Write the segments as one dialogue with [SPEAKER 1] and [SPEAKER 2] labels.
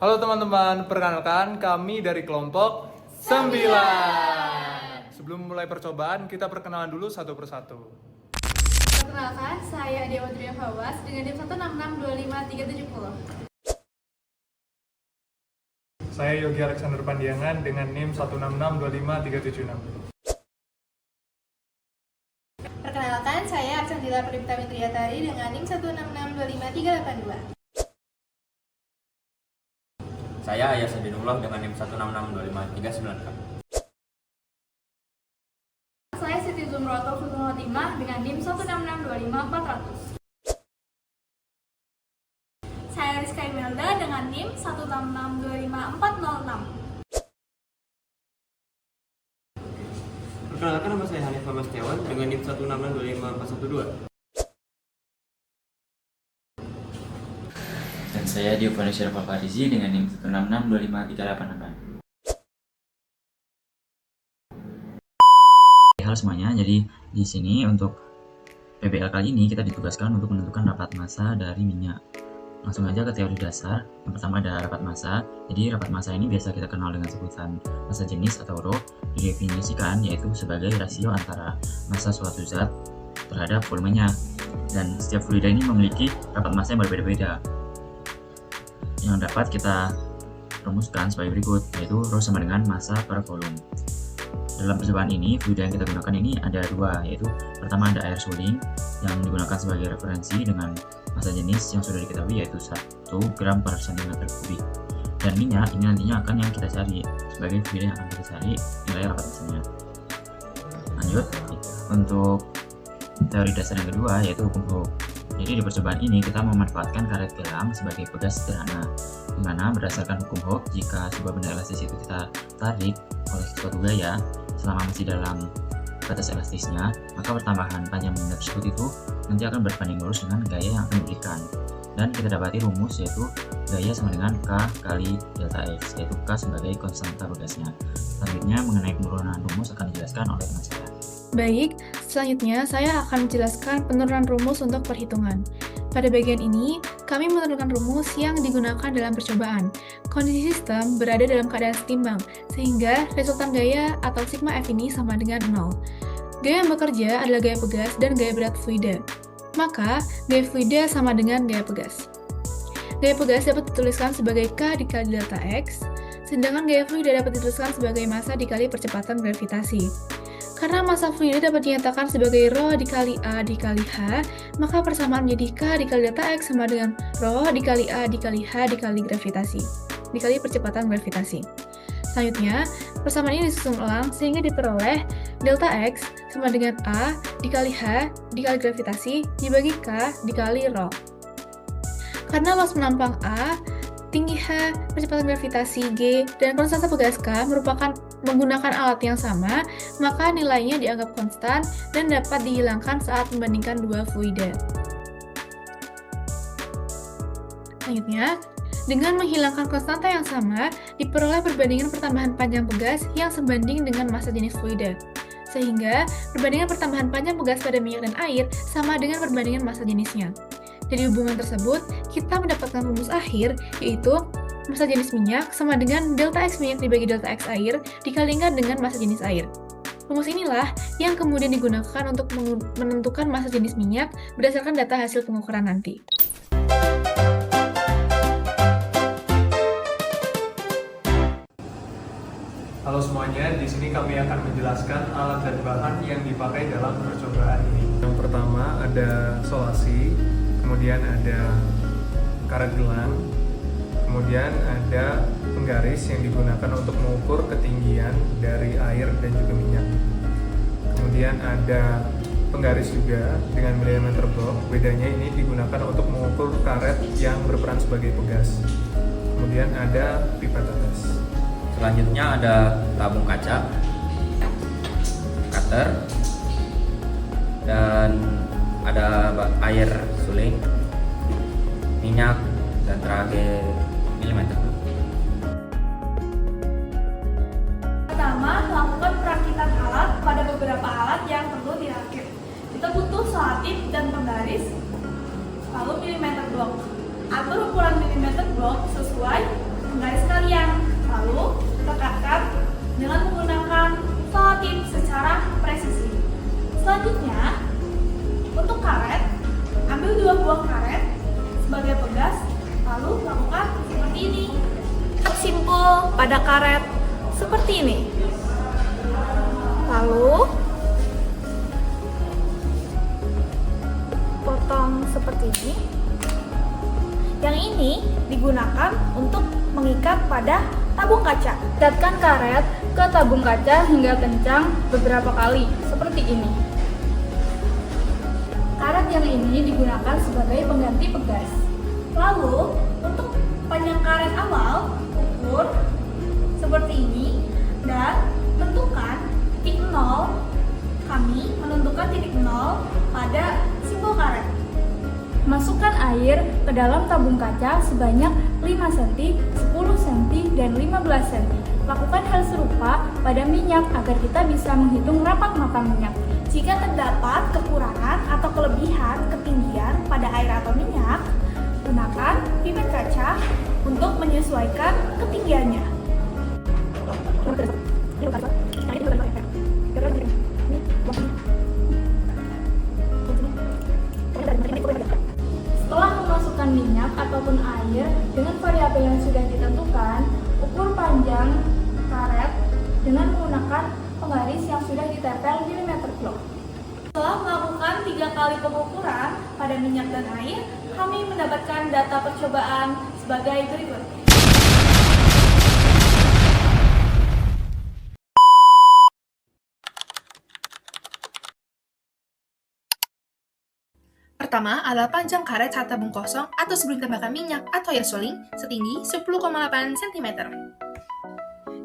[SPEAKER 1] Halo teman-teman, perkenalkan kami dari kelompok 9. Sebelum mulai percobaan, kita perkenalan dulu satu persatu.
[SPEAKER 2] Perkenalkan, saya Dewa Dria Fawas dengan NIM 1662537.
[SPEAKER 1] Saya Yogi Alexander Pandiangan dengan NIM 1662537.
[SPEAKER 2] Perkenalkan, saya Arsandila Pradipta Mitriatari dengan NIM 1662532.
[SPEAKER 3] Saya Ayas Adinullah dengan NIM 1662539.
[SPEAKER 2] Saya Siti Zumroto Futul Khotimah dengan NIM 1662540. Saya Rizka Imelda dengan NIM 166254006.
[SPEAKER 3] Perkenalkan, nama saya Hanifah Mastiawan dengan NIM 1662541.
[SPEAKER 4] Dan saya Diovani Syarifah Farizi dengan NIM 1662538. Halo semuanya, jadi di sini untuk PBL kali ini kita ditugaskan untuk menentukan rapat massa dari minyak. Langsung aja ke teori dasar. Yang pertama ada rapat massa. Jadi rapat massa ini biasa kita kenal dengan sebutan massa jenis atau rho, didefinisikan yaitu sebagai rasio antara massa suatu zat terhadap volumenya. Dan setiap fluida ini memiliki rapat massa yang berbeda-beda, yang dapat kita rumuskan sebagai berikut, yaitu rho sama dengan massa per volume. Dalam percobaan ini, fluida yang kita gunakan ini ada dua, yaitu pertama ada air suling yang digunakan sebagai referensi dengan massa jenis yang sudah diketahui yaitu 1 gram per cm kubik, dan minyak ini nantinya akan yang kita cari sebagai fluida yang akan kita cari nilai rapat massanya. Lanjut untuk teori dasar yang kedua, yaitu hukum Hooke. Jadi di percobaan ini kita memanfaatkan karet gelang sebagai pegas sederhana, di mana berdasarkan hukum Hooke, jika sebuah benda elastis itu kita tarik oleh suatu gaya selama masih dalam batas elastisnya, maka pertambahan panjang benda tersebut itu nanti akan berbanding lurus dengan gaya yang akan diberikan. Dan kita dapati rumus yaitu gaya sama dengan K kali delta X, yaitu K sebagai konstanta pegasnya. Selanjutnya mengenai penurunan rumus akan dijelaskan oleh teman saya.
[SPEAKER 2] Baik, selanjutnya saya akan menjelaskan penurunan rumus untuk perhitungan. Pada bagian ini, kami menurunkan rumus yang digunakan dalam percobaan. Kondisi sistem berada dalam keadaan setimbang, sehingga resultan gaya atau sigma F ini sama dengan 0. Gaya yang bekerja adalah gaya pegas dan gaya berat fluida. Maka, gaya fluida sama dengan gaya pegas. Gaya pegas dapat dituliskan sebagai K dikali delta X, sedangkan gaya fluida dapat dituliskan sebagai massa dikali percepatan gravitasi. Karena massa fluida dapat dinyatakan sebagai rho dikali A dikali H, maka persamaan menjadi K dikali delta X sama dengan rho dikali A dikali H dikali gravitasi, dikali percepatan gravitasi. Selanjutnya, persamaan ini disusun ulang sehingga diperoleh delta X sama dengan A dikali H dikali gravitasi dibagi K dikali rho. Karena luas penampang A, tinggi H, percepatan gravitasi G, dan konstanta pegas K merupakan menggunakan alat yang sama, maka nilainya dianggap konstan dan dapat dihilangkan saat membandingkan dua fluida. Selanjutnya, dengan menghilangkan konstanta yang sama, diperoleh perbandingan pertambahan panjang pegas yang sebanding dengan massa jenis fluida. Sehingga, perbandingan pertambahan panjang pegas pada minyak dan air sama dengan perbandingan massa jenisnya. Dari hubungan tersebut, kita mendapatkan rumus akhir, yaitu massa jenis minyak sama dengan delta X minyak dibagi delta X air dikalikan dengan massa jenis air. Rumus inilah yang kemudian digunakan untuk menentukan massa jenis minyak berdasarkan data hasil pengukuran nanti.
[SPEAKER 1] Halo semuanya, di sini kami akan menjelaskan alat dan bahan yang dipakai dalam percobaan ini. Yang pertama ada solasi, kemudian ada karet gelang, kemudian ada penggaris yang digunakan untuk mengukur ketinggian dari air dan juga minyak. Kemudian ada penggaris juga dengan milimeter block, bedanya ini digunakan untuk mengukur karet yang berperan sebagai pegas. Kemudian ada pipet tetes.
[SPEAKER 3] Selanjutnya ada tabung kaca, cutter, dan ada air suling, minyak, dan terakhir milimeter.
[SPEAKER 2] Pertama, lakukan perakitan alat pada beberapa alat yang perlu dirakit. Kita butuh selatip dan penggaris, lalu milimeter block. Atur ukuran milimeter block sesuai Selanjutnya, untuk karet, ambil 2 buah karet sebagai pegas, lalu lakukan seperti ini. Simpul pada karet seperti ini. Lalu potong seperti ini. Yang ini digunakan untuk mengikat pada tabung kaca. Dekatkan karet ke tabung kaca hingga kencang beberapa kali, seperti ini. Karet yang ini digunakan sebagai pengganti pegas. Lalu, untuk panjang karet awal, ukur seperti ini dan tentukan titik 0. Kami menentukan titik 0 pada simbol karet. Masukkan air ke dalam tabung kaca sebanyak 5 cm, 10 cm, dan 15 cm. Lakukan hal serupa pada minyak agar kita bisa menghitung rapat mata minyak. Jika terdapat kekurangan atau kelebihan ketinggian pada air atau minyak, gunakan pipet kaca untuk menyesuaikan ketinggiannya. Setelah memasukkan minyak ataupun air dengan variabel yang sudah ditentukan, ukur panjang karet dengan menggunakan penggaris yang sudah ditempel milimeter blok. Setelah melakukan 3 kali pengukuran pada minyak dan air, kami mendapatkan data percobaan sebagai berikut. Pertama adalah panjang karet saat tabung kosong atau sebelum ditambahkan minyak atau air suling setinggi 10,8 cm.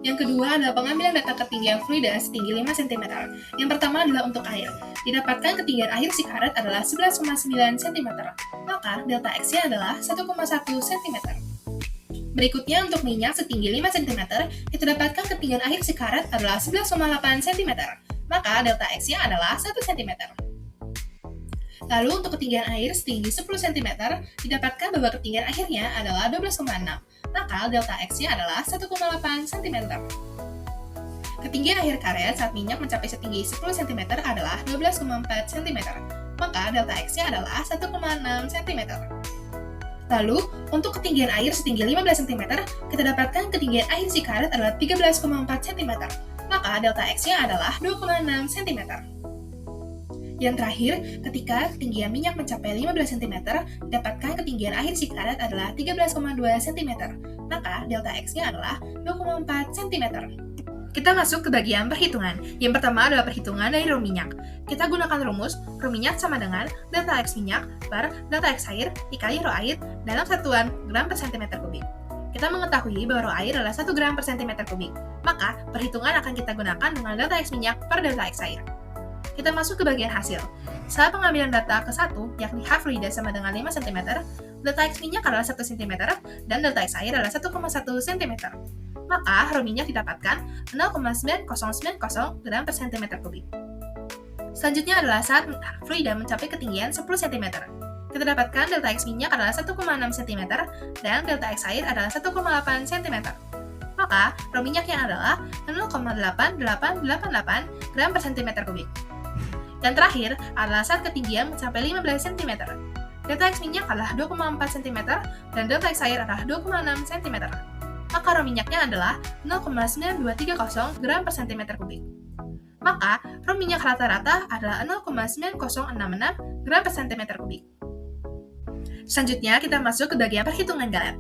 [SPEAKER 2] Yang kedua adalah pengambilan data ketinggian fluida setinggi 5 cm. Yang pertama adalah untuk air. Didapatkan ketinggian air si karet adalah 11,9 cm, maka delta X-nya adalah 1,1 cm. Berikutnya untuk minyak setinggi 5 cm, kita dapatkan ketinggian air si karet adalah 11,8 cm, maka delta X-nya adalah 1 cm. Lalu untuk ketinggian air setinggi 10 cm, didapatkan bahwa ketinggian akhirnya adalah 12,6, maka delta X-nya adalah 1,8 cm. Ketinggian akhir karet saat minyak mencapai setinggi 10 cm adalah 12,4 cm, maka delta X-nya adalah 1,6 cm. Lalu, untuk ketinggian air setinggi 15 cm, kita dapatkan ketinggian air si karet adalah 13,4 cm, maka delta X-nya adalah 2,6 cm. Yang terakhir, ketika ketinggian minyak mencapai 15 cm, didapatkan ketinggian akhir si karet adalah 13,2 cm, maka delta X-nya adalah 2,4 cm. Kita masuk ke bagian perhitungan. Yang pertama adalah perhitungan dari rho minyak. Kita gunakan rumus rho minyak sama dengan delta X minyak per delta X air dikali rho air dalam satuan gram per cm kubik. Kita mengetahui bahwa rho air adalah 1 gram per cm kubik, maka perhitungan akan kita gunakan dengan delta X minyak per delta X air. Kita masuk ke bagian hasil. Setelah pengambilan data ke-1, yakni H fluida sama dengan 5 cm, delta X minyak adalah 1 cm, dan delta X air adalah 1,1 cm. Maka rho minyak didapatkan 0,9090 gram per cm kubik. Selanjutnya adalah saat fluida mencapai ketinggian 10 cm. Kita dapatkan delta X minyak adalah 1,6 cm, dan delta X air adalah 1,8 cm. Maka rho minyaknya adalah 0,8888 gram per cm kubik. Dan terakhir adalah saat ketinggian mencapai 15 cm. Delta X minyak adalah 2,4 cm dan delta X air adalah 2,6 cm. Maka rho minyaknya adalah 0,9230 gram per cm kubik. Maka rho minyak rata-rata adalah 0,9066 gram per cm kubik. Selanjutnya kita masuk ke bagian perhitungan galet.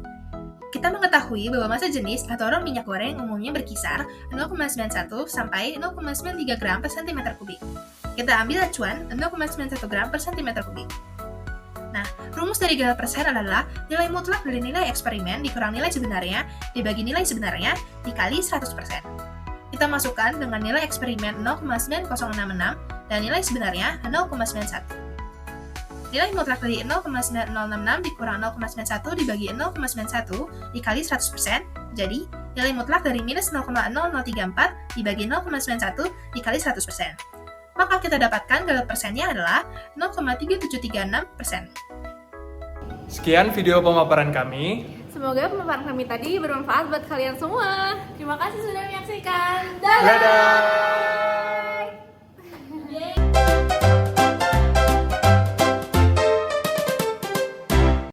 [SPEAKER 2] Kita mengetahui bahwa massa jenis atau rho minyak goreng umumnya berkisar 0,91 sampai 0,93 gram per cm kubik. Kita ambil acuan 0,91 gram per cm kubik. Nah, rumus dari galet persen adalah nilai mutlak dari nilai eksperimen dikurang nilai sebenarnya dibagi nilai sebenarnya dikali 100%. Kita masukkan dengan nilai eksperimen 0,9066 dan nilai sebenarnya 0,91. Nilai mutlak dari 0,9066 dikurang 0,91 dibagi 0,91 dikali 100%, jadi nilai mutlak dari minus 0,0034 dibagi 0,91 dikali 100%. Maka kita dapatkan galet persennya adalah 0,3736%.
[SPEAKER 1] Sekian video pemaparan kami.
[SPEAKER 2] Semoga pemaparan kami tadi bermanfaat buat kalian semua. Terima kasih sudah menyaksikan.
[SPEAKER 1] Dadah!